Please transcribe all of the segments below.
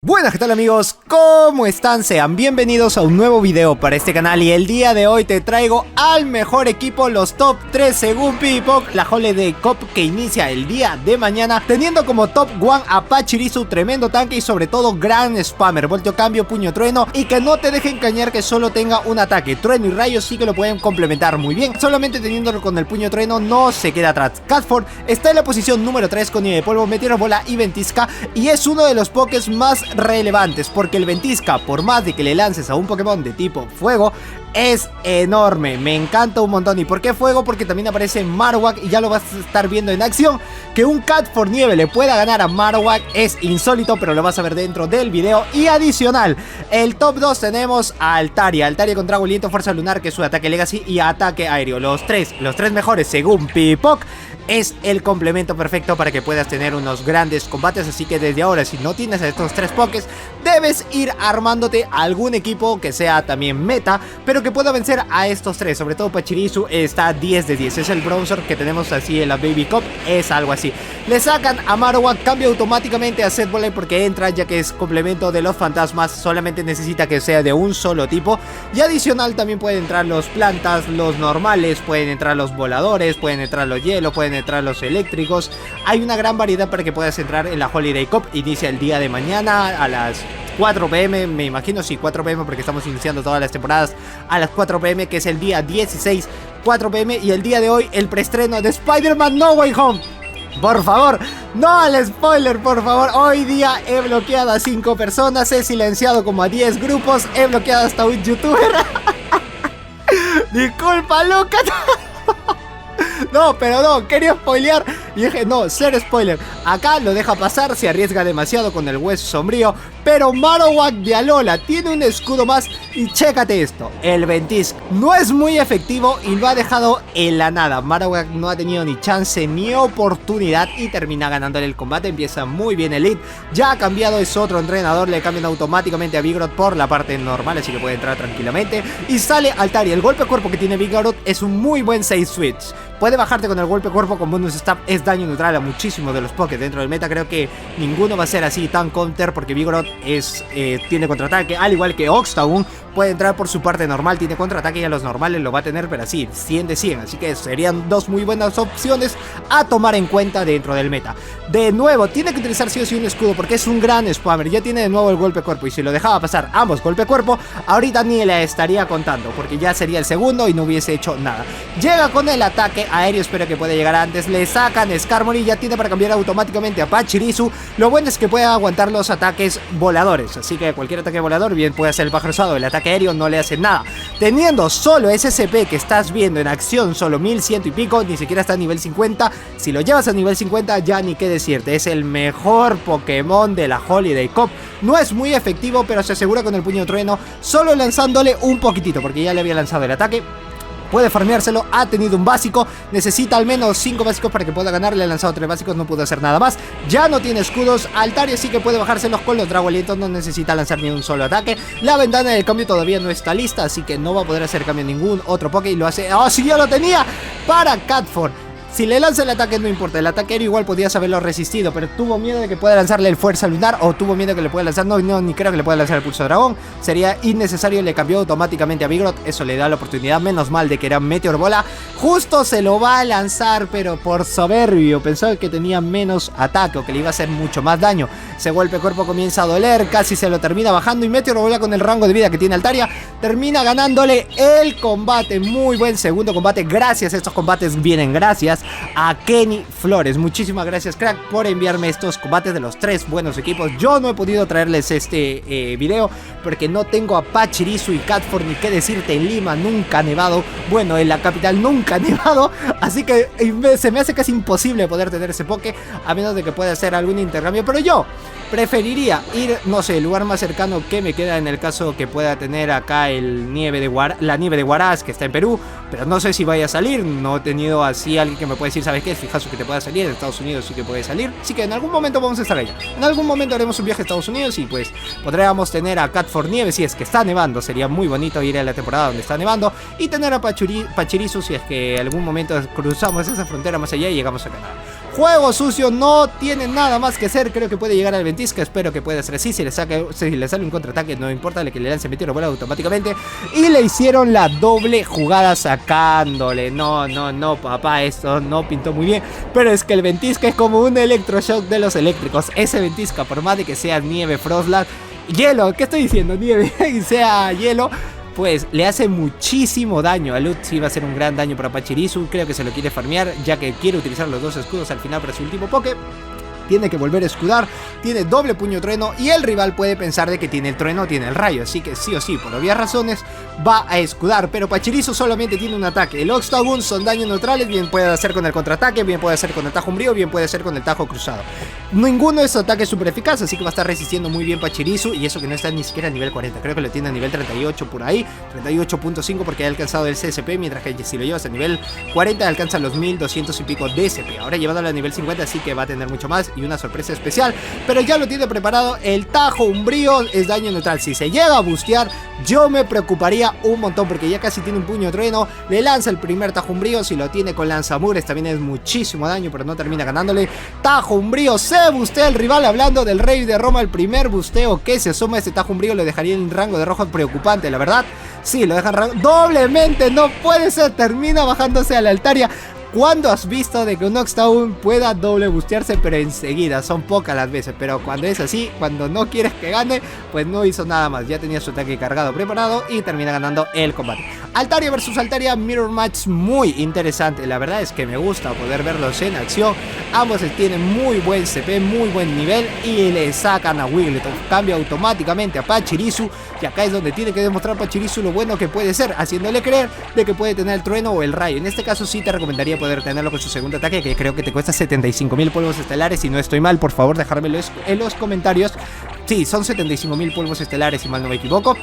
Buenas, ¿qué tal amigos? ¿Cómo están? Sean bienvenidos a un nuevo video para este canal y el día de hoy te traigo al mejor equipo, los top 3 según Pipok, la Holiday Cup que inicia el día de mañana, teniendo como top 1 a Pachirisu, tremendo tanque y sobre todo gran spammer, volteo cambio, puño trueno y que no te deje engañar que solo tenga un ataque, trueno y rayos sí que lo pueden complementar muy bien, solamente teniéndolo con el puño trueno no se queda atrás. Catford está en la posición número 3 con nieve de polvo, meteoro bola y ventisca y es uno de los pokés más relevantes porque el ventisca, por más de que le lances a un Pokémon de tipo fuego, es enorme, me encanta un montón. ¿Y por qué fuego? Porque también aparece Marowak y ya lo vas a estar viendo en acción. Que un Catford nieve le pueda ganar a Marowak es insólito, pero lo vas a ver dentro del video. Y adicional, el top 2 tenemos a Altaria con Trago Aliento, Fuerza Lunar, que es su ataque Legacy y ataque aéreo. Los tres mejores según Pipok. Es el complemento perfecto para que puedas tener unos grandes combates. Así que desde ahora, si no tienes a estos tres pokés, debes ir armándote algún equipo que sea también meta, pero que pueda vencer a estos tres. Sobre todo Pachirisu está 10 de 10. Es el bronzer que tenemos así en la Baby Cup. Es algo así. Le sacan a Marowak, cambia automáticamente a Set Volley porque entra, ya que es complemento de los fantasmas. Solamente necesita que sea de un solo tipo. Y adicional también pueden entrar los plantas, los normales, pueden entrar los voladores, pueden entrar los hielo, pueden entrar los eléctricos. Hay una gran variedad para que puedas entrar en la Holiday Cup. Inicia el día de mañana a las 4 pm, me imagino, sí, 4 pm porque estamos iniciando todas las temporadas a las 4 pm, que es el día 16, 4 pm. Y el día de hoy el preestreno de Spider-Man No Way Home. Por favor, no al spoiler, por favor. Hoy día he bloqueado a 5 personas, he silenciado como a 10 grupos, he bloqueado hasta un youtuber. Disculpa, Lucas. No, pero no, quería spoilear y dije, no, ser spoiler. Acá lo deja pasar, se arriesga demasiado con el hueso sombrío. Pero Marowak de Alola tiene un escudo más y chécate esto. El Ventisc no es muy efectivo y lo ha dejado en la nada. Marowak no ha tenido ni chance ni oportunidad y termina ganándole el combate. Empieza muy bien el lead. Ya ha cambiado, es otro entrenador. Le cambian automáticamente a Vigoroth por la parte normal, así que puede entrar tranquilamente. Y sale Altaria. El golpe cuerpo que tiene Vigoroth es un muy buen save switch. Puede bajarte con el golpe cuerpo con bonus stab, es daño neutral a muchísimos de los pokés dentro del meta. Creo que ninguno va a ser así tan counter porque Vigoroth tiene contraataque, al igual que Oxtagon. Puede entrar por su parte normal, tiene contraataque y a los normales lo va a tener, pero así, 100 de 100. Así que serían dos muy buenas opciones a tomar en cuenta dentro del meta. De nuevo, tiene que utilizar sí o sí un escudo porque es un gran spammer. Ya tiene de nuevo el golpe cuerpo y si lo dejaba pasar ambos golpe cuerpo, ahorita ni le estaría contando porque ya sería el segundo y no hubiese hecho nada. Llega con el ataque aéreo, espero que pueda llegar antes. Le sacan Skarmory, ya tiene para cambiar automáticamente a Pachirisu. Lo bueno es que puede aguantar los ataques voladores, así que cualquier ataque volador, bien puede ser el pájaro usado, el ataque aéreo no le hace nada. Teniendo solo SCP que estás viendo en acción, solo 1100 y pico, ni siquiera está a nivel 50. Si lo llevas a nivel 50 ya ni qué decirte, es el mejor Pokémon de la Holiday Cup. No es muy efectivo, pero se asegura con el puño trueno, solo lanzándole un poquitito, porque ya le había lanzado el ataque. Puede farmeárselo, ha tenido un básico, necesita al menos 5 básicos para que pueda ganar. Le ha lanzado 3 básicos, no pudo hacer nada más. Ya no tiene escudos, Altaria sí que puede bajárselos con los Trago Aliento, no necesita lanzar ni un solo ataque. La ventana del cambio todavía no está lista, así que no va a poder hacer cambio en ningún otro Poké. Y lo hace, ¡oh, sí, ya lo tenía! Para Catford. Si le lanza el ataque no importa, el ataque aéreo igual podías haberlo resistido, pero tuvo miedo de que pueda lanzarle el Fuerza Lunar o tuvo miedo de que le pueda lanzar, no, ni creo que le pueda lanzar el Pulso Dragón, sería innecesario, le cambió automáticamente a Vigoroth, eso le da la oportunidad, menos mal de que era Meteor Bola, justo se lo va a lanzar, pero por soberbio, pensaba que tenía menos ataque o que le iba a hacer mucho más daño, ese golpe cuerpo comienza a doler, casi se lo termina bajando y Meteor Bola con el rango de vida que tiene Altaria, termina ganándole el combate, muy buen segundo combate, gracias, estos combates vienen gracias a Kenny Flores. Muchísimas gracias, crack, por enviarme estos combates de los 3 buenos equipos. Yo no he podido traerles este video porque no tengo a Pachirisu y Catford, ni qué decirte, en Lima nunca ha nevado, bueno, en la capital nunca ha nevado, así que se me hace casi imposible poder tener ese poke, a menos de que pueda hacer algún intercambio, pero yo preferiría ir, no sé, el lugar más cercano que me queda en el caso que pueda tener acá la nieve de Huaraz, que está en Perú, pero no sé si vaya a salir, no he tenido así alguien que me puede decir, ¿sabes qué? Fijaos que te pueda salir, en Estados Unidos sí que puede salir, así que en algún momento vamos a estar allá, en algún momento haremos un viaje a Estados Unidos y pues podríamos tener a Catford nieve si es que está nevando, sería muy bonito ir a la temporada donde está nevando y tener a Pachirisu si es que en algún momento cruzamos esa frontera más allá y llegamos a Canadá. Juego sucio, no tiene nada más que hacer. Creo que puede llegar al ventisca, espero que pueda ser así. Si le sale un contraataque, no importa, que le lance meteoro bola automáticamente. Y le hicieron la doble jugada sacándole. No, papá, esto no pintó muy bien. Pero es que el ventisca es como un electroshock de los eléctricos. Ese ventisca, por más de que sea nieve, Frostland, hielo, ¿qué estoy diciendo? Nieve y sea hielo, pues le hace muchísimo daño. A Lutz sí va a ser un gran daño para Pachirisu. Creo que se lo quiere farmear, ya que quiere utilizar los dos escudos al final para su último poke. Tiene que volver a escudar, tiene doble puño trueno y el rival puede pensar de que tiene el trueno o tiene el rayo, así que sí o sí, por obvias razones, va a escudar. Pero Pachirisu solamente tiene un ataque. El Octagon son daños neutrales, bien puede hacer con el contraataque, bien puede hacer con el tajo umbrío, bien puede hacer con el tajo cruzado. Ninguno de esos ataques es súper eficaz, así que va a estar resistiendo muy bien Pachirisu, y eso que no está ni siquiera a nivel 40, creo que lo tiene a nivel 38 por ahí, 38.5 porque ha alcanzado el CSP, mientras que si lo llevas a nivel 40 alcanza los 1200 y pico de SP. Ahora llevándolo a nivel 50 sí que va a tener mucho más y una sorpresa especial, pero ya lo tiene preparado. El tajo umbrío es daño neutral. Si se llega a bustear, yo me preocuparía un montón, porque ya casi tiene un puño trueno. Le lanza el primer tajo umbrío, si lo tiene con lanzamures también es muchísimo daño, pero no termina ganándole. Tajo umbrío, se bustea el rival. Hablando del Rey de Roma, el primer busteo que se asoma a este tajo umbrío lo dejaría en rango de rojo preocupante, la verdad. Sí, lo dejan rango doblemente, no puede ser, termina bajándose a la Altaria. ¿Cuándo has visto de que un Oxtown pueda doble bustearse? Pero enseguida, son pocas las veces. Pero cuando es así, cuando no quieres que gane, pues no hizo nada más. Ya tenía su ataque cargado, preparado y termina ganando el combate. Altaria versus Altaria, Mirror Match muy interesante. La verdad es que me gusta poder verlos en acción. Ambos tienen muy buen CP, muy buen nivel y le sacan a Wigglytuff. Cambia automáticamente a Pachirisu y acá es donde tiene que demostrar Pachirisu lo bueno que puede ser, haciéndole creer de que puede tener el trueno o el rayo. En este caso sí te recomendaría poder tenerlo con su segundo ataque, que creo que te cuesta 75.000 polvos estelares. Si no estoy mal, por favor dejármelo en los comentarios. Sí, son 75.000 polvos estelares, si mal no me equivoco.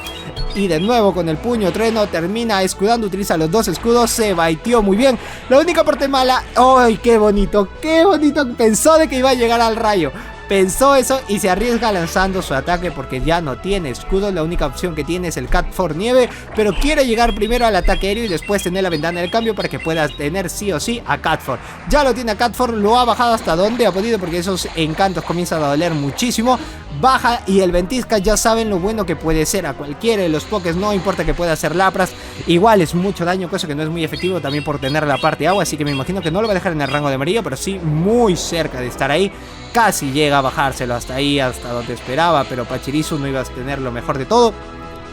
Y de nuevo con el puño trueno termina escudando, utiliza los dos escudos, se baiteó muy bien. La única parte mala, ¡ay, qué bonito! ¡Qué bonito! Pensó de que iba a llegar al rayo. Pensó eso y se arriesga lanzando su ataque porque ya no tiene escudo. La única opción que tiene es el Cat for Nieve, pero quiere llegar primero al ataque aéreo y después tener la ventana del cambio para que pueda tener sí o sí a Catfor. Ya lo tiene a Catfor, lo ha bajado hasta donde ha podido porque esos encantos comienzan a doler muchísimo. Baja y el ventisca ya saben lo bueno que puede ser a cualquiera de los pokés, no importa que pueda hacer Lapras, igual es mucho daño, cosa que no es muy efectivo también por tener la parte agua, así que me imagino que no lo va a dejar en el rango de amarillo, pero sí muy cerca de estar ahí. Casi llega a bajárselo hasta ahí, hasta donde esperaba, pero Pachirisu no iba a tener lo mejor de todo.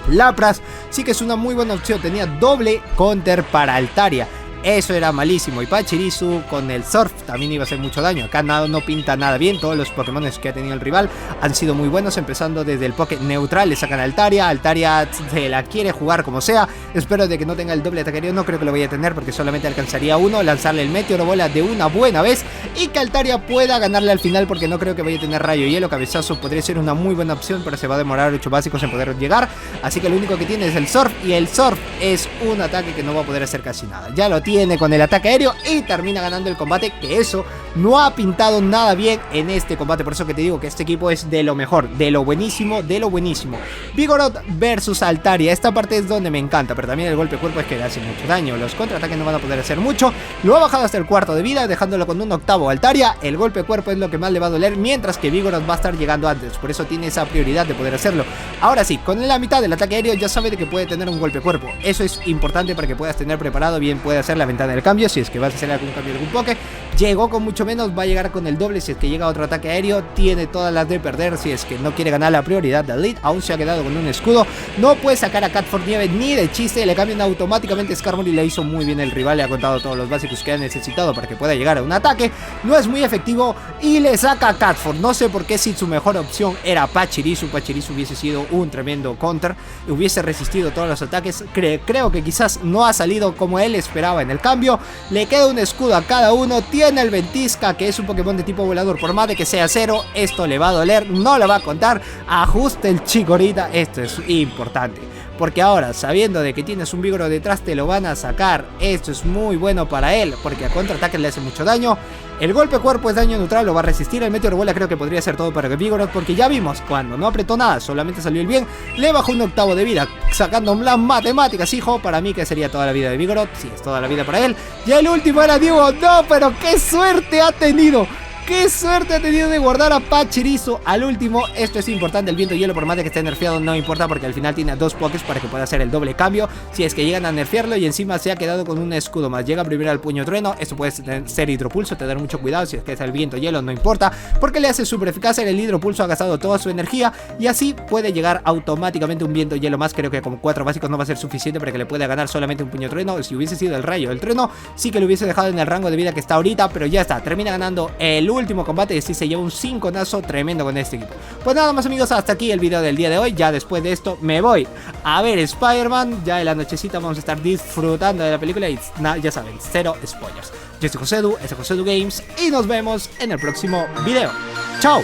Lapras sí que es una muy buena opción, tenía doble counter para Altaria. Eso era malísimo. Y Pachirisu con el Surf también iba a hacer mucho daño. Acá no pinta nada bien. Todos los Pokémon que ha tenido el rival han sido muy buenos. Empezando desde el Poké neutral. Le sacan a Altaria. Altaria se la quiere jugar como sea. Espero de que no tenga el doble ataque aéreo. No creo que lo vaya a tener porque solamente alcanzaría uno. Lanzarle el Meteoro Bola de una buena vez. Y que Altaria pueda ganarle al final porque no creo que vaya a tener Rayo Hielo. Cabezazo podría ser una muy buena opción, pero se va a demorar 8 básicos en poder llegar. Así que lo único que tiene es el Surf. Y el Surf es un ataque que no va a poder hacer casi nada. Ya lo tiene con el ataque aéreo y termina ganando el combate, que eso no ha pintado nada bien en este combate. Por eso que te digo que este equipo es de lo mejor, de lo buenísimo, de lo buenísimo. Vigoroth versus Altaria, esta parte es donde me encanta, pero también el golpe cuerpo es que le hace mucho daño. Los contraataques no van a poder hacer mucho. Lo ha bajado hasta el cuarto de vida, dejándolo con un octavo Altaria. El golpe cuerpo es lo que más le va a doler, mientras que Vigoroth va a estar llegando antes, por eso tiene esa prioridad de poder hacerlo. Ahora sí, con la mitad del ataque aéreo ya sabe de que puede tener un golpe cuerpo. Eso es importante para que puedas tener preparado, bien puede hacer la ventana del cambio, si es que vas a hacer algún cambio de algún poke. Llegó con mucho menos, va a llegar con el doble si es que llega otro ataque aéreo. Tiene todas las de perder si es que no quiere ganar la prioridad del lead. Aún se ha quedado con un escudo, no puede sacar a Cat for Nieve ni de chiste. Le cambian automáticamente Skarmory y le hizo muy bien el rival. Le ha contado todos los básicos que ha necesitado para que pueda llegar a un ataque. No es muy efectivo y le saca a Catfor. No sé por qué, si su mejor opción era Pachirisu. Pachirisu hubiese sido un tremendo counter, hubiese resistido todos los ataques. Creo que quizás no ha salido como él esperaba en el cambio. Le queda un escudo a cada uno. Tiene el Ventisca, que es un Pokémon de tipo volador. Por más de que sea cero, esto le va a doler, no le va a contar. Ajuste el Chikorita, esto es importante, porque ahora, sabiendo de que tienes un Vigoroth detrás, te lo van a sacar. Esto es muy bueno para él, porque a contraataque le hace mucho daño. El golpe cuerpo es daño neutral, lo va a resistir. El Meteor Bola creo que podría ser todo para el Vigoroth, porque ya vimos, cuando no apretó nada, solamente salió el bien, le bajó un octavo de vida, sacando las matemáticas, hijo. Para mí que sería toda la vida de Vigoroth, sí, es toda la vida para él. Y el último era Diego, no, pero qué suerte ha tenido. ¡Qué suerte ha tenido de guardar a Pachirisu al último! Esto es importante, el viento hielo por más de que esté nerfeado no importa, porque al final tiene 2 pokés para que pueda hacer el doble cambio si es que llegan a nerfearlo, y encima se ha quedado con un escudo más. Llega primero al puño trueno, esto puede ser hidropulso, tener mucho cuidado si es que es el viento hielo, no importa, porque le hace súper eficaz. El hidropulso ha gastado toda su energía y así puede llegar automáticamente un viento hielo más. Creo que con 4 básicos no va a ser suficiente para que le pueda ganar solamente un puño trueno. Si hubiese sido el rayo del trueno, sí que lo hubiese dejado en el rango de vida que está ahorita, pero ya está, termina ganando el último combate y así se lleva un 5nazo tremendo con este equipo. Pues nada más, amigos, hasta aquí el video del día de hoy. Ya después de esto me voy a ver Spider-Man. Ya en la nochecita vamos a estar disfrutando de la película y ya saben, 0 spoilers. Yo soy Josedu, este es Josedu Games y nos vemos en el próximo video. ¡Chao!